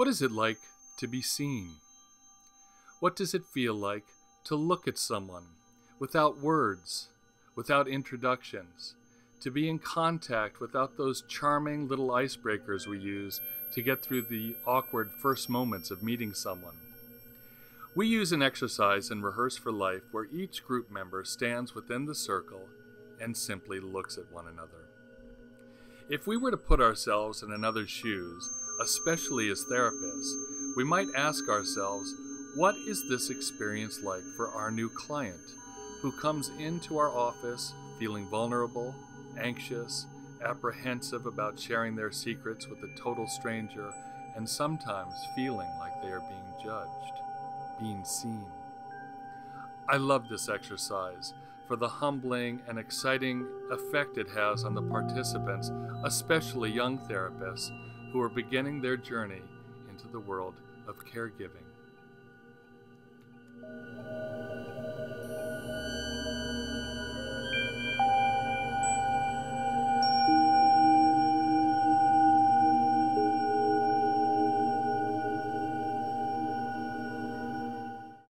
What is it like to be seen? What does it feel like to look at someone without words, without introductions, to be in contact without those charming little icebreakers we use to get through the awkward first moments of meeting someone? We use an exercise in Rehearse for Life where each group member stands within the circle and simply looks at one another. If we were to put ourselves in another's shoes, especially as therapists, we might ask ourselves, what is this experience like for our new client who comes into our office feeling vulnerable, anxious, apprehensive about sharing their secrets with a total stranger, and sometimes feeling like they are being judged, being seen? I love this exercise for the humbling and exciting effect it has on the participants, especially young therapists who are beginning their journey into the world of caregiving.